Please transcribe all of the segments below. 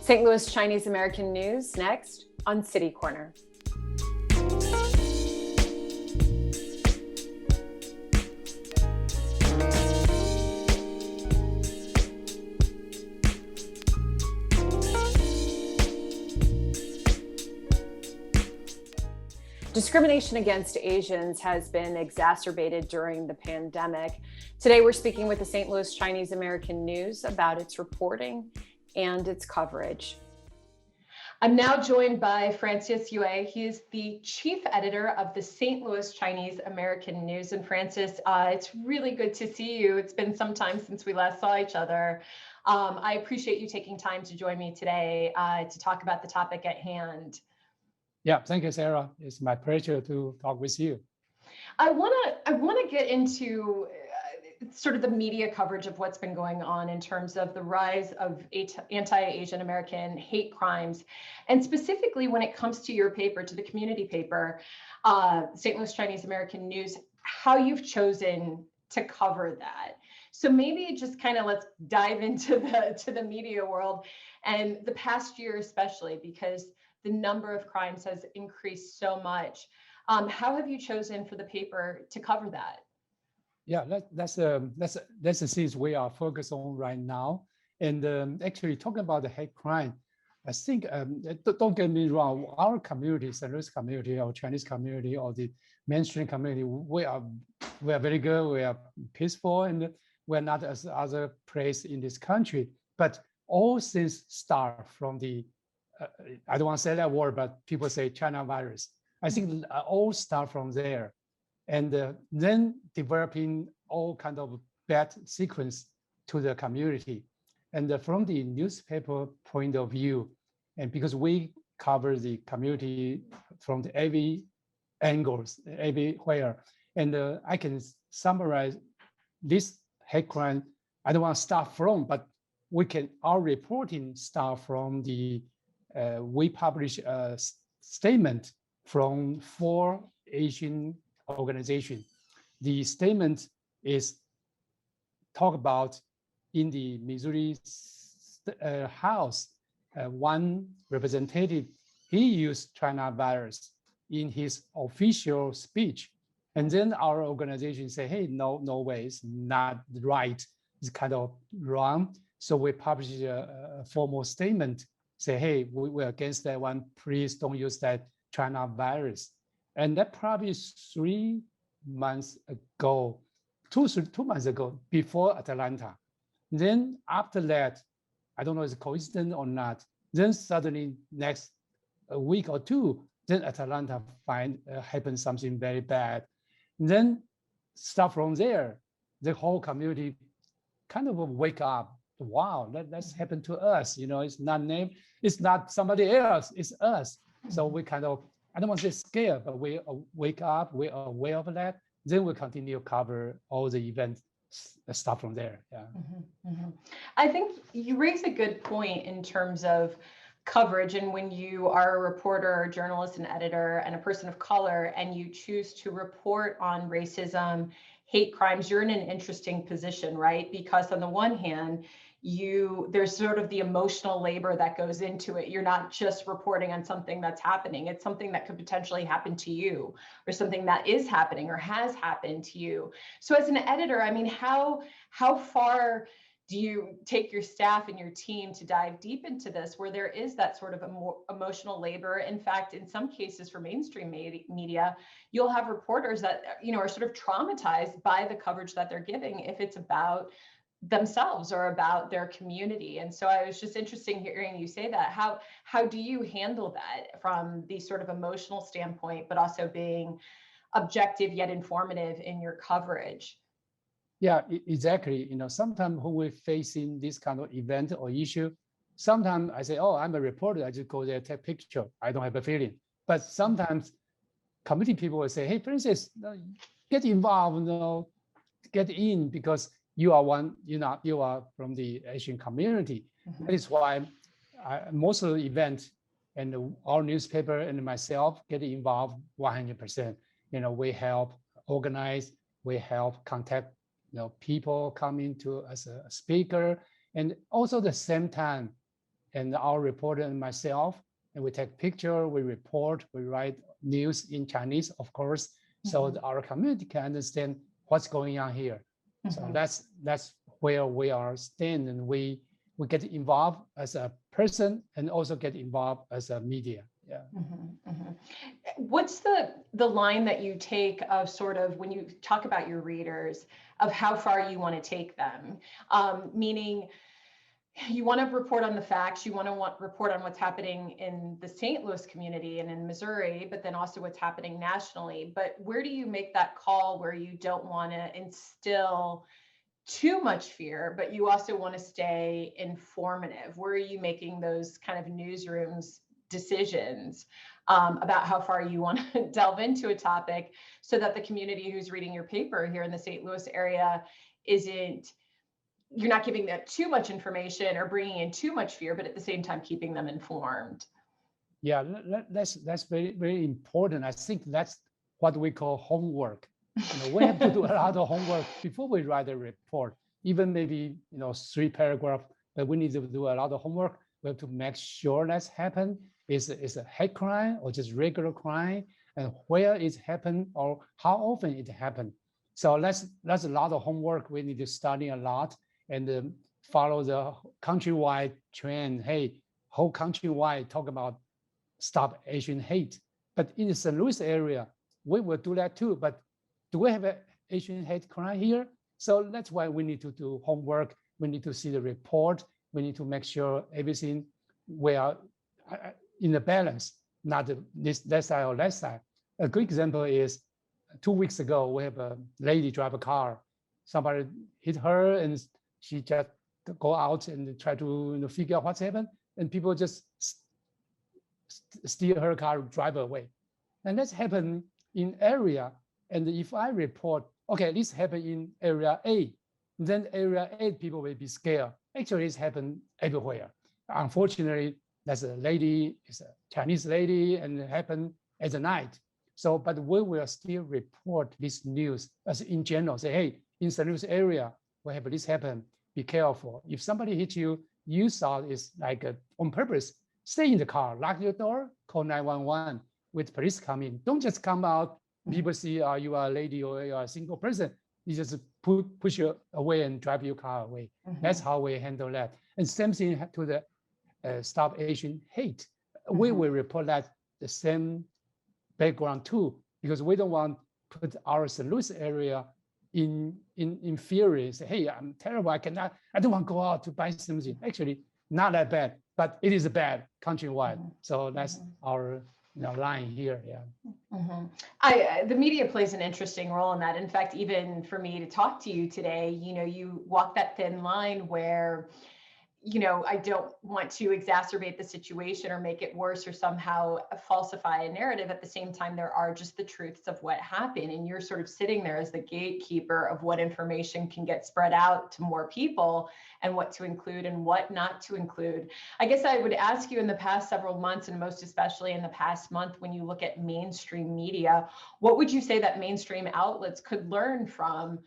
St. Louis Chinese American News next on City Corner. Discrimination against Asians has been exacerbated during the pandemic. Today, we're speaking with the St. Louis Chinese American News about its reporting and its coverage. I'm now joined by Francis Yueh. He is the chief editor of the St. Louis Chinese American News. And Francis, it's really good to see you. It's been some time since we last saw each other. I appreciate you taking time to join me today to talk about the topic at hand. Yeah, thank you, Sarah. It's my pleasure to talk with you. I want to get into sort of the media coverage of what's been going on in terms of the rise of anti-Asian American hate crimes, and specifically when it comes to your paper, to the community paper, St. Louis Chinese American News, how you've chosen to cover that. So maybe just kind of let's dive into the media world and the past year especially, because the number of crimes has increased so much. How have you chosen for the paper to cover that? Yeah, that's the things we are focused on right now. And actually talking about the hate crime, I think, don't get me wrong, our community, St. Louis community or Chinese community or the mainstream community, we are very good, we are peaceful, and we're not as other place in this country. But all things start from the I don't want to say that word, but people say China virus. I think all start from there, and then developing all kind of bad sequence to the community. And from the newspaper point of view, and because we cover the community from the every angles, everywhere, and I can summarize this hate crime. I don't want to start from, but our reporting start from the we publish a statement from 4 Asian organizations. The statement is talk about in the Missouri House, one representative, he used China virus in his official speech. And then our organization say, hey, no way, it's not right. It's kind of wrong. So we publish a formal statement, say, hey, we're against that one. Please don't use that China virus. And that probably 3 months ago, two months ago, before Atlanta. Then after that, I don't know if it's coincidence or not, then suddenly next a week or two, then Atlanta happened something very bad. Then start from there, the whole community kind of wake up. Wow, that's happened to us. You know, it's not somebody else, it's us. So we kind of, I don't want to say scared, but we wake up, we're aware of that. Then we continue to cover all the events, stuff from there. Yeah. Mm-hmm, mm-hmm. I think you raise a good point in terms of coverage, and when you are a reporter, journalist, and editor, and a person of color, and you choose to report on racism, hate crimes, you're in an interesting position, right? Because on the one hand, there's sort of the emotional labor that goes into it. You're not just reporting on something that's happening. It's something that could potentially happen to you, or something that is happening or has happened to you. So as an editor, I mean, how far do you take your staff and your team to dive deep into this, where there is that sort of emotional labor? In fact, in some cases for mainstream media, you'll have reporters that, you know, are sort of traumatized by the coverage that they're giving if it's about themselves or about their community. And so I was just interested in hearing you say that. How do you handle that from the sort of emotional standpoint, but also being objective yet informative in your coverage? Yeah, exactly. You know, sometimes when we're facing this kind of event or issue, sometimes I say, oh, I'm a reporter, I just go there, take picture. I don't have a feeling. But sometimes committee people will say, hey, Francis, get involved, you know, get in, because you are from the Asian community. Mm-hmm. That is why most of the event and our newspaper and myself get involved 100%. You know, we help organize, we help contact, you know, people coming to as a speaker, and also the same time, and our reporter and myself, and we take picture, we report, we write news in Chinese, of course, so that our community can understand what's going on here. So that's where we are staying, and we get involved as a person and also get involved as a media. Yeah. What's the line that you take of sort of when you talk about your readers of how far you want to take them? Meaning you want to report on the facts, you want to report on what's happening in the St. Louis community and in Missouri, but then also what's happening nationally. But where do you make that call where you don't want to instill too much fear, but you also want to stay informative? Where are you making those kind of newsrooms decisions about how far you want to delve into a topic so that the community who's reading your paper here in the St. Louis area you're not giving them too much information or bringing in too much fear, but at the same time keeping them informed? Yeah, that's very, very important. I think that's what we call homework. We have to do a lot of homework before we write a report, even maybe 3 paragraphs, but we need to do a lot of homework. We have to make sure that's happened. Is a hate crime or just regular crime, and where it happened or how often it happened. So that's a lot of homework. We need to study a lot and follow the countrywide trend. Hey, whole countrywide talk about Stop Asian Hate. But in the St. Louis area, we will do that too. But do we have an Asian hate crime here? So that's why we need to do homework. We need to see the report. We need to make sure everything we are in the balance, not that side or that side. A good example is 2 weeks ago, we have a lady drive a car. Somebody hit her and she just go out and try to figure out what's happened. And people just steal her car, drive away. And that's happened in area. And if I report, okay, this happened in area A, then area A people will be scared. Actually, it's happened everywhere. Unfortunately, that's a lady, it's a Chinese lady, and it happened at the night. So, but we will still report this news as in general, say, hey, in St. Louis area, we have this happen, be careful. If somebody hits you, you saw it's like on purpose, stay in the car, lock your door, call 911 with police coming. Don't just come out, people see you are a lady or you are a single person, you just push you away and drive your car away. That's how we handle that. And same thing to the Stop Asian Hate. We will report that the same background too, because we don't want to put our St. Louis area in fury. Say, hey, I'm terrible. I don't want to go out to buy something. Actually, not that bad, but it is bad countrywide. So that's our line here. Yeah. The media plays an interesting role in that. In fact, even for me to talk to you today, you walk that thin line where I don't want to exacerbate the situation or make it worse or somehow falsify a narrative. At the same time, there are just the truths of what happened. And you're sort of sitting there as the gatekeeper of what information can get spread out to more people and what to include and what not to include. I guess I would ask you, in the past several months, and most especially in the past month, when you look at mainstream media, what would you say that mainstream outlets could learn from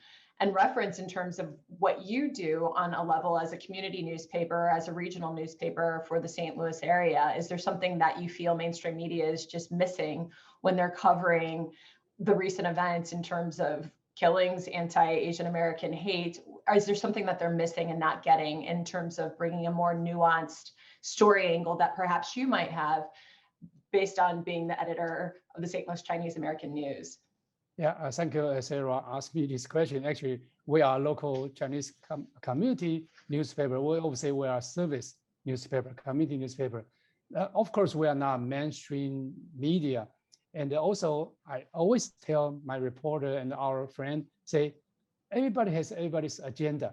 and reference in terms of what you do on a level as a community newspaper, as a regional newspaper for the St. Louis area? Is there something that you feel mainstream media is just missing when they're covering the recent events in terms of killings, anti-Asian American hate? Or is there something that they're missing and not getting in terms of bringing a more nuanced story angle that perhaps you might have based on being the editor of the St. Louis Chinese American News? Yeah, thank you, Sarah, asked me this question. Actually, we are a local Chinese community newspaper. We always say we are a service newspaper, community newspaper. Of course, we are not mainstream media. And also, I always tell my reporter and our friend, say, everybody has everybody's agenda.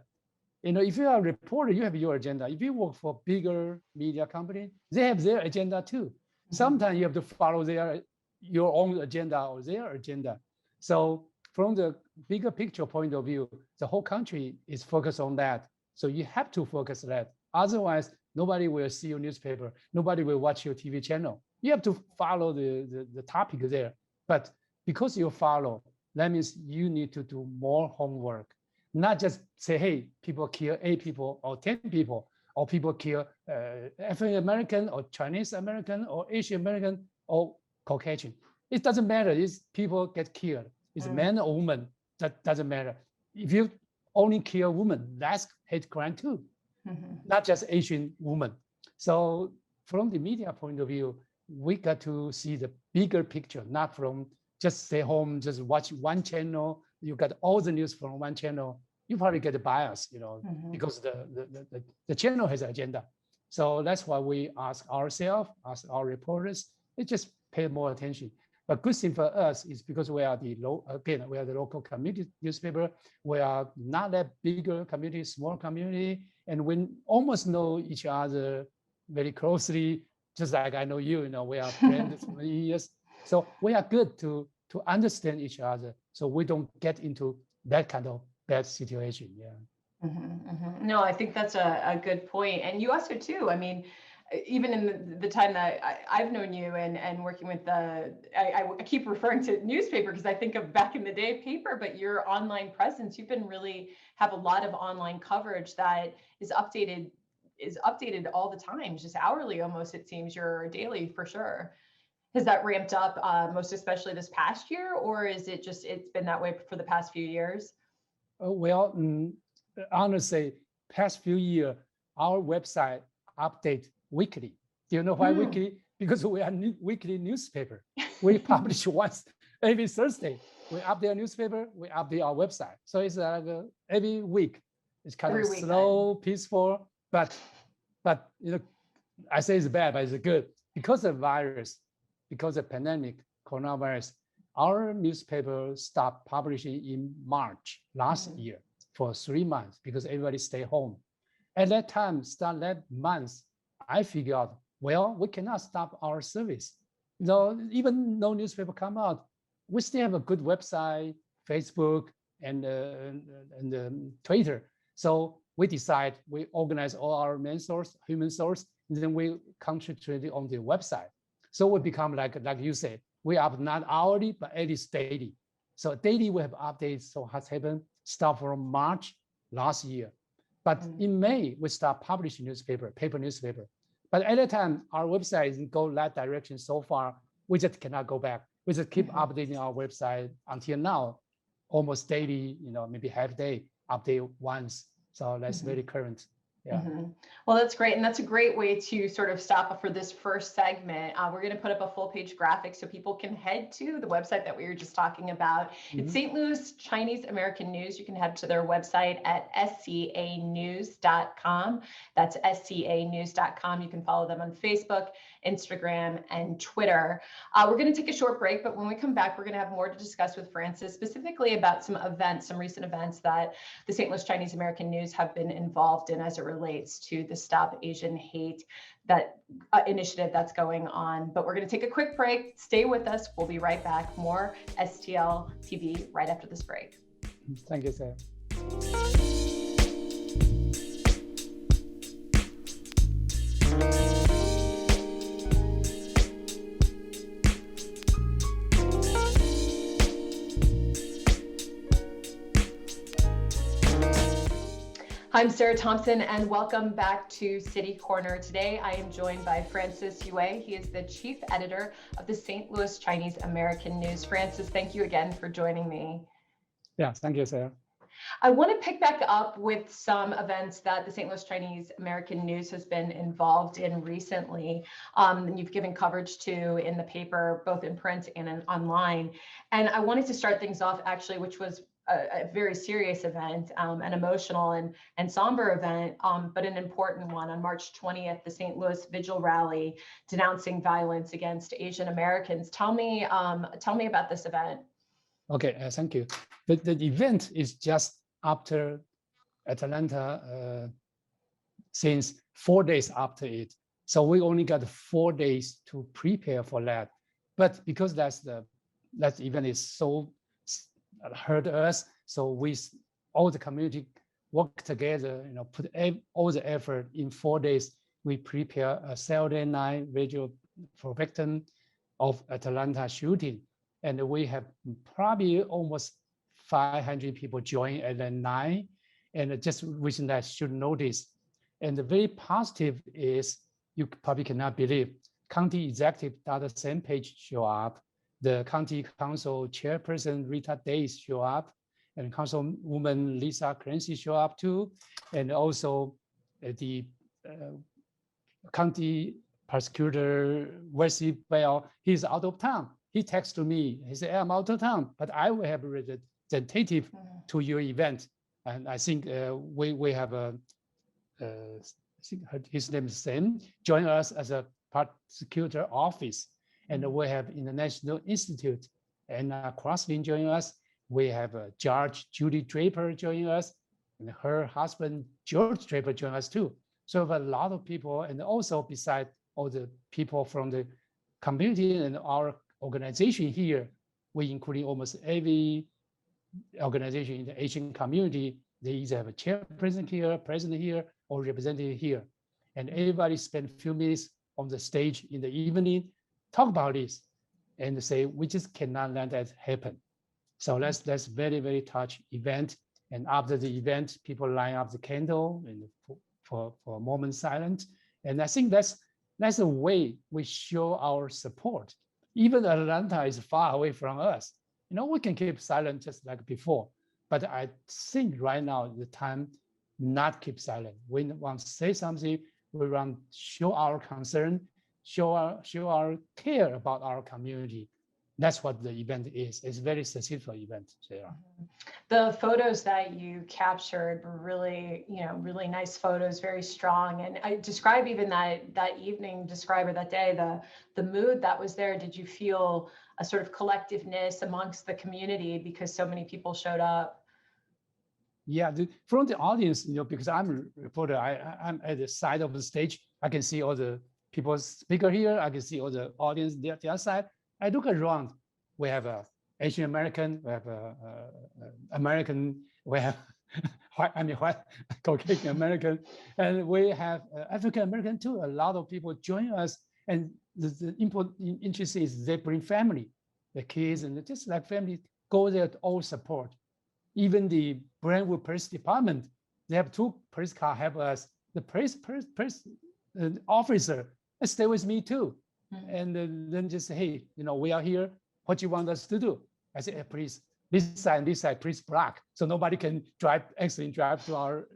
If you are a reporter, you have your agenda. If you work for bigger media company, they have their agenda too. Sometimes you have to follow your own agenda or their agenda. So from the bigger picture point of view, the whole country is focused on that. So you have to focus on that. Otherwise, nobody will see your newspaper. Nobody will watch your TV channel. You have to follow the topic there. But because you follow, that means you need to do more homework. Not just say, hey, people kill 8 people or 10 people or people kill African American or Chinese American or Asian American or Caucasian. It doesn't matter. It's people get killed. It's man or woman. That doesn't matter. If you only kill women, that's hate crime too, not just Asian women. So from the media point of view, we got to see the bigger picture, not from just stay home, just watch one channel. You got all the news from one channel. You probably get a bias, because the channel has an agenda. So that's why we ask ourselves, ask our reporters, they just pay more attention. But good thing for us is because we are the local community newspaper. We are not that bigger community, small community, and we almost know each other very closely. Just like I know you, we are friends for many years. So we are good to understand each other, so we don't get into that kind of bad situation. Yeah. No, I think that's a good point. And you also too, I mean, even in the time that I've known you and working with I keep referring to newspaper because I think of back in the day paper, but your online presence, you've been really have a lot of online coverage that is updated all the time, just hourly almost, it seems, or daily for sure. Has that ramped up most especially this past year, or is it just it's been that way for the past few years? Well, honestly, past few years, our website update weekly. Do you know why weekly? Because we are weekly newspaper. We publish once every Thursday. We update our newspaper, we update our website. So it's like every week. It's kind of slow, peaceful, but I say it's bad, but it's good. Because of virus, because of pandemic, coronavirus, our newspaper stopped publishing in March last year for 3 months because everybody stay home. At that time, start that month, I figured out, well, we cannot stop our service. Even no newspaper come out, we still have a good website, Facebook, and Twitter. So we decide, we organize all our main source, human source, and then we concentrate on the website. So we become like you said, we up not hourly, but at least daily. So daily we have updates. So what's happened? Start from March last year. But in May, we start publishing paper newspaper. But at that time, our website didn't go that direction so far. We just cannot go back. We just keep updating our website until now, almost daily, maybe half day, update once. So that's very current. Yeah. Well, that's great. And that's a great way to sort of stop for this first segment. We're going to put up a full page graphic so people can head to the website that we were just talking about. It's St. Louis Chinese American News. You can head to their website at scanews.com. That's scanews.com. You can follow them on Facebook, Instagram, and Twitter. We're going to take a short break, but when we come back, we're going to have more to discuss with Francis, specifically about some recent events that the St. Louis Chinese American News have been involved in as it relates to the Stop Asian Hate initiative that's going on. But we're going to take a quick break. Stay with us. We'll be right back. More STL TV right after this break. Thank you, Sarah. I'm Sarah Thompson, and welcome back to City Corner. Today, I am joined by Francis Yueh. He is the chief editor of the St. Louis Chinese American News. Francis, thank you again for joining me. Yeah, thank you, Sarah. I want to pick back up with some events that the St. Louis Chinese American News has been involved in recently. And you've given coverage to in the paper, both in print and online. And I wanted to start things off actually, which was a very serious event, an emotional and somber event, but an important one. On March 20th, the St. Louis Vigil rally denouncing violence against Asian Americans. Tell me about this event. Okay, thank you. The event is just after Atlanta, since 4 days after it. So we only got 4 days to prepare for that. But because that event is so hurt us, so all the community work together, put all the effort in 4 days. We prepare a Saturday night vigil for victim of Atlanta shooting. And we have probably almost 500 people join at that night. And just within that should notice, And the very positive is, you probably cannot believe, county executive Dr. Sam Page show up, the county council chairperson Rita Days show up, and Councilwoman Lisa Clancy show up too, and also the county prosecutor Wesley Bell, he's out of town. He texted me, he said, I'm out of town, but I will have a representative to your event. And I think we have I think his name is Sam, join us as a prosecutor office. And we have International Institute and Crossley joining us. We have Judge Judy Draper joining us, and her husband, George Draper, join us too. So we have a lot of people, and also besides all the people from the community and our organization here, we including almost every organization in the Asian community. They either have a chairperson here, president here, or representative here. And everybody spend a few minutes on the stage in the evening, talk about this, and say, we just cannot let that happen. So that's very, very touch event. And after the event, people line up the candle and for a moment silent. And I think that's a way we show our support. Even Atlanta is far away from us. We can keep silent just like before. But I think right now the time not keep silent. We want to say something. We want to show our concern, show our care about our community. That's what the event is. It's a very successful event, Sarah. The photos that you captured were really, really nice photos, very strong. And I describe even that evening, or that day, the mood that was there. Did you feel a sort of collectiveness amongst the community because so many people showed up? Yeah, from the audience, because I'm a reporter, I'm at the side of the stage. I can see all the people speaker here. I can see all the audience there, the other side. I look around. We have Asian American, we have American, we have white Caucasian American, and we have African American too. A lot of people join us, and the important interest is they bring family, the kids, and just like family go there to all support. Even the Brentwood Police Department, they have 2 police cars help us. The police officer stay with me too. And then just say, hey, we are here. What do you want us to do? I say, hey, please, this side, please block. So nobody can accidentally drive to our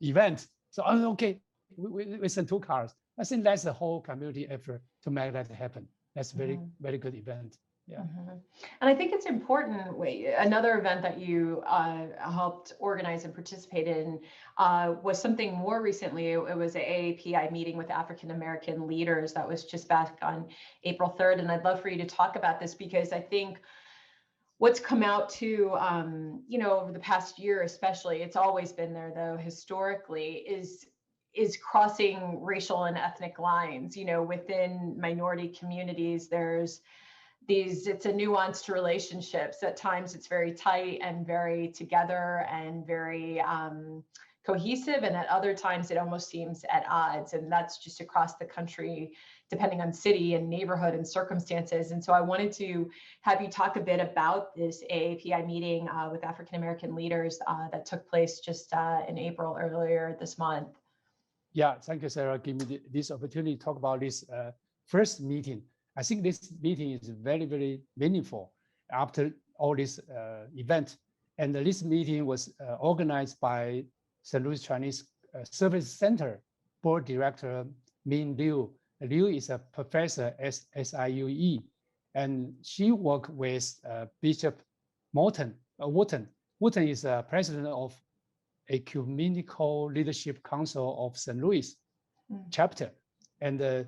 event. So, okay, we send 2 cars. I think that's the whole community effort to make that happen. That's very, very good event. Yeah. And I think it's important. Another event that you helped organize and participate in was something more recently. It was an AAPI meeting with African American leaders that was just back on April 3rd. And I'd love for you to talk about this, because I think what's come out to, over the past year, especially, it's always been there though, historically, is crossing racial and ethnic lines. Within minority communities, it's a nuanced relationships. At times it's very tight and very together and very cohesive. And at other times it almost seems at odds. And that's just across the country, depending on city and neighborhood and circumstances. And so I wanted to have you talk a bit about this AAPI meeting with African American leaders that took place just in April, earlier this month. Yeah, thank you, Sarah. Give me this opportunity to talk about this first meeting. I think this meeting is very, very meaningful after all this event. And this meeting was organized by St. Louis Chinese Service Center Board Director Min Liu. Liu is a professor at SIUE, and she worked with Bishop Wharton. Wharton is president of Ecumenical Leadership Council of St. Louis chapter. And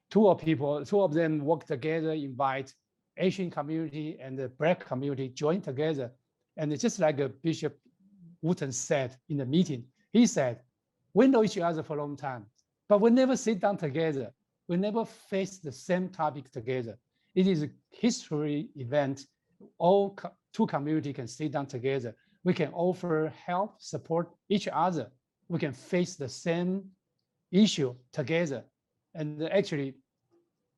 two of them work together, invite Asian community and the Black community join together. And it's just like Bishop Wharton said in the meeting, he said, we know each other for a long time, but we never sit down together. We never face the same topic together. It is a history event. All two communities can sit down together. We can offer help, support each other. We can face the same issue together. And actually,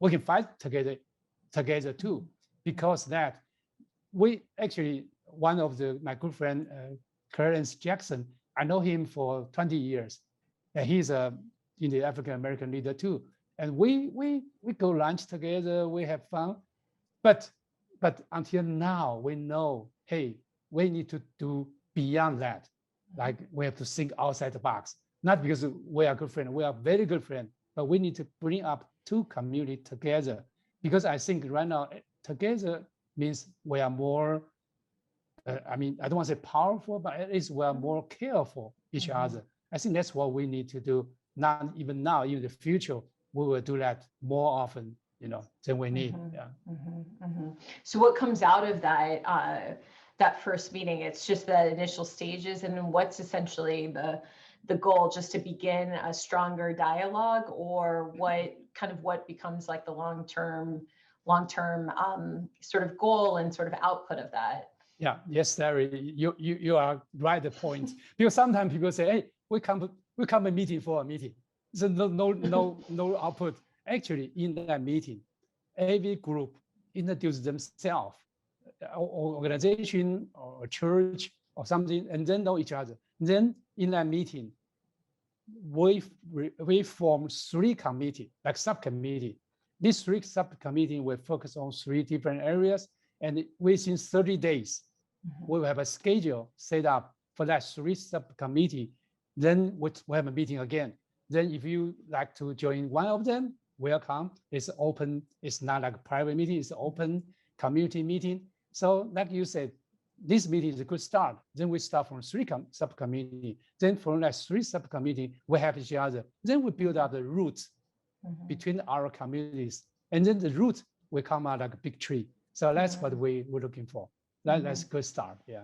we can fight together too, because that we actually, one of my good friend, Clarence Jackson, I know him for 20 years, and he's a the African American leader too. And we go lunch together, we have fun, but until now we know, hey, we need to do beyond that. Like we have to think outside the box, not because we are good friends, we are very good friends, but we need to bring up two communities together, because I think right now together means we are more, I mean, I don't want to say powerful, but at least we are more careful each other. I think that's what we need to do. Not even now, even the future, we will do that more often, than we need. Yeah. So what comes out of that that first meeting? It's just the initial stages, and then what's essentially the goal, just to begin a stronger dialogue, or what becomes like the long-term sort of goal and sort of output of that? Yeah, yes, Sarah, you are right at the point. Because sometimes people say, hey, we come a meeting for a meeting. So no output. Actually, in that meeting, every group introduce themselves, or organization or church or something, and then know each other. Then in that meeting, we form 3 committees, like subcommittee. These 3 subcommittee will focus on 3 different areas, and within 30 days, we will have a schedule set up for that 3 subcommittee. Then we have a meeting again. Then if you like to join one of them, welcome. It's open. It's not like a private meeting. It's open community meeting. So like you said, this meeting is a good start. Then we start from 3 subcommittee. Then from that 3 subcommittee, we have each other. Then we build up the roots between our communities. And then the roots will come out like a big tree. So that's what we're looking for. That's a good start. Yeah.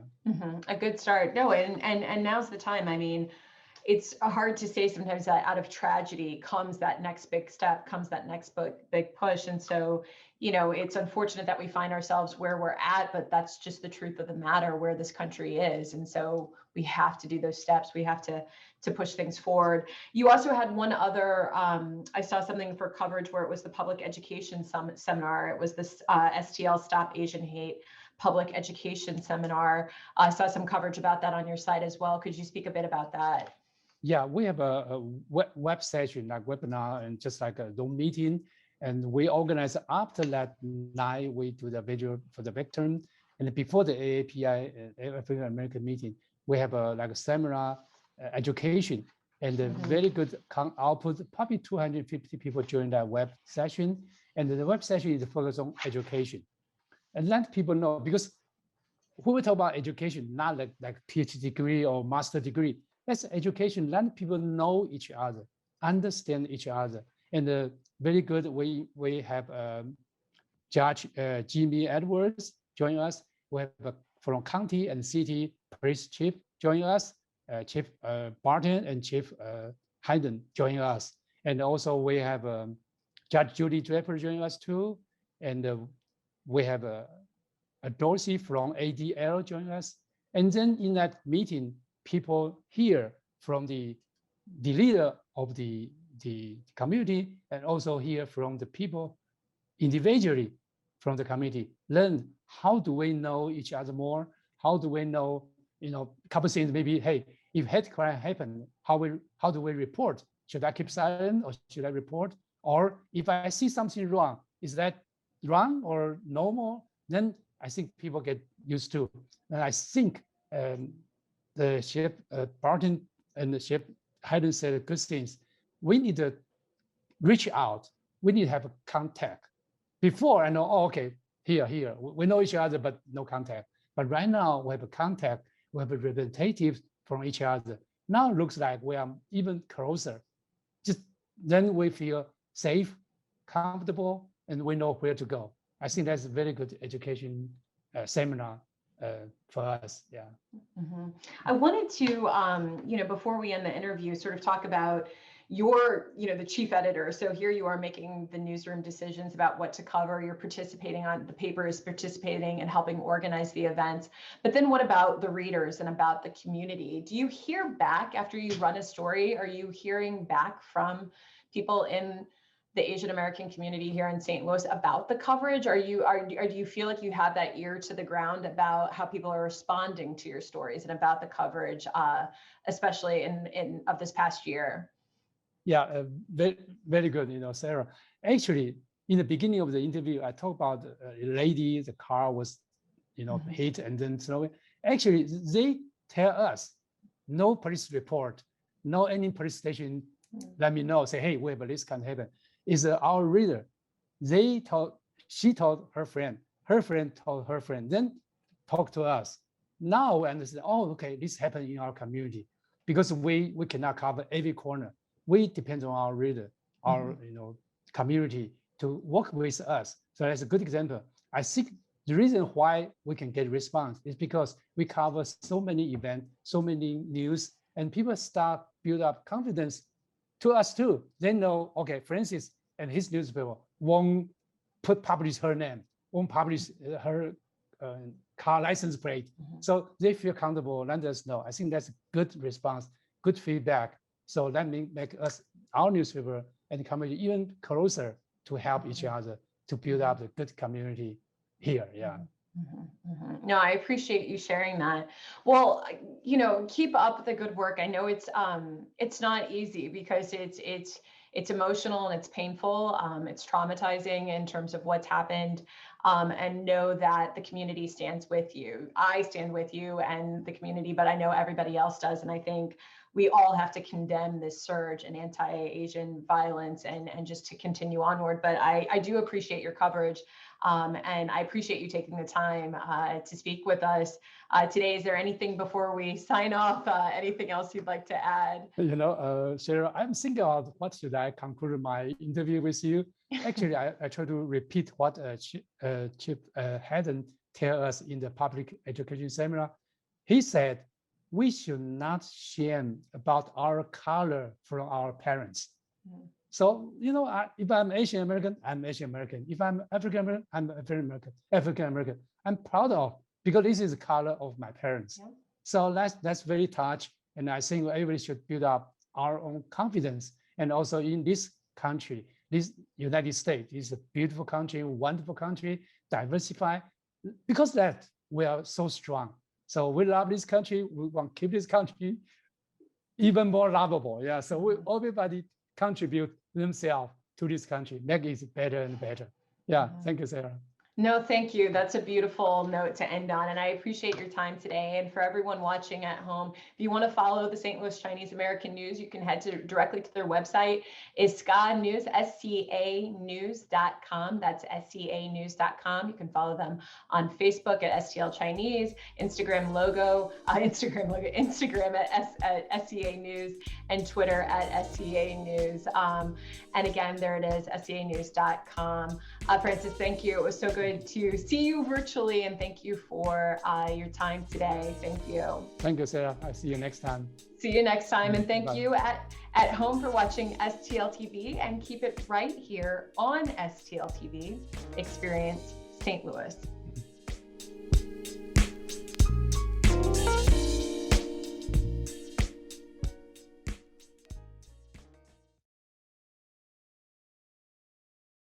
A good start. No, and now's the time. I mean, it's hard to say sometimes that out of tragedy comes that next big step, comes that next big push. And so, it's unfortunate that we find ourselves where we're at, but that's just the truth of the matter, where this country is. And so we have to do those steps. We have to push things forward. You also had one other, I saw something for coverage where it was the public education seminar. It was this STL Stop Asian Hate public education seminar. I saw some coverage about that on your site as well. Could you speak a bit about that? Yeah, we have a web session, like webinar, and just like a Zoom meeting. And we organize after that night, we do the Vigil for the victim. And before the AAPI, African American meeting, we have like a seminar education, and a very good output. Probably 250 people join that web session. And the web session is focused on education. And let people know, because when we talk about education, not like PhD degree or master degree, that's education. Let people know each other, understand each other. And very good, we have Judge Jimmy Edwards join us. We have from county and city police chief join us, Chief Barton and Chief Hayden join us. And also we have Judge Judy Draper join us too. And we have a Dorsey from ADL join us. And then in that meeting, people hear from the leader of the community, and also hear from the people individually from the community, learn how do we know each other more? How do we know, a couple things, maybe, hey, if hate crime happen, how do we report? Should I keep silent or should I report? Or if I see something wrong, is that wrong or normal? Then I think people get used to. And I think the Chef Barton and the Chef Hayden said good things. We need to reach out. We need to have a contact. Before I know, oh, okay, here. We know each other, but no contact. But right now we have a contact. We have a representative from each other. Now it looks like we are even closer. Just then we feel safe, comfortable, and we know where to go. I think that's a very good education seminar for us. Yeah. I wanted to, before we end the interview, sort of talk about your, the chief editor. So here you are making the newsroom decisions about what to cover. You're participating on, the paper is participating and helping organize the events. But then what about the readers and about the community? Do you hear back after you run a story? Are you hearing back from people in the Asian American community here in St. Louis about the coverage? Do you feel like you have that ear to the ground about how people are responding to your stories and about the coverage, especially in of this past year? Yeah, very, very good, Sarah. Actually, in the beginning of the interview, I talked about a lady, the car was, hit and then snowing. Actually, they tell us, no police report, no any police station, let me know, say, hey, wait, but this can happen. Is our reader. She told her friend told her friend, then talk to us. Now we understand, oh, okay, this happened in our community because we cannot cover every corner. We depend on our reader, our community to work with us. So that's a good example. I think the reason why we can get response is because we cover so many events, so many news, and people start build up confidence to us too. They know, okay, Francis and his newspaper won't publish her name, won't publish her car license plate. So they feel comfortable, let us know. I think that's a good response, good feedback. So that make us, our newspaper and community even closer to help each other to build up a good community here. Yeah. No, I appreciate you sharing that. Well, keep up the good work. I know it's not easy because it's emotional and it's painful. It's traumatizing in terms of what's happened. And know that the community stands with you. I stand with you and the community, but I know everybody else does. And I think we all have to condemn this surge in anti-Asian violence and just to continue onward. But I do appreciate your coverage. And I appreciate you taking the time to speak with us today. Is there anything before we sign off, anything else you'd like to add? Sarah, I'm thinking about what should I conclude my interview with you. Actually, I try to repeat what Chief Haddon tell us in the public education seminar. He said, we should not shame about our color from our parents. So, if I'm Asian American, I'm Asian American. If I'm African American, I'm African American. I'm proud of, because this is the color of my parents. Yeah. So that's very touched. And I think everybody should build up our own confidence. And also in this country, this United States is a beautiful country, wonderful country, diversified. Because that we are so strong. So we love this country. We want to keep this country even more lovable. Yeah. So everybody contribute themselves to this country, make it better and better. Yeah. Thank you, Sarah. No, thank you. That's a beautiful note to end on. And I appreciate your time today. And for everyone watching at home, if you want to follow the St. Louis Chinese American News, you can head directly to their website, is SCA News, SCAnews.com. That's SCAnews.com. You can follow them on Facebook at STL Chinese, Instagram at SCA News, and Twitter at SCA News. And again, there it is, SCAnews.com. Francis, thank you. It was so good to see you virtually, and thank you for your time today. Thank you. Thank you, Sarah. I'll see you next time. See you next time, and thank you at home for watching STL TV, and keep it right here on STL TV. Experience St. Louis.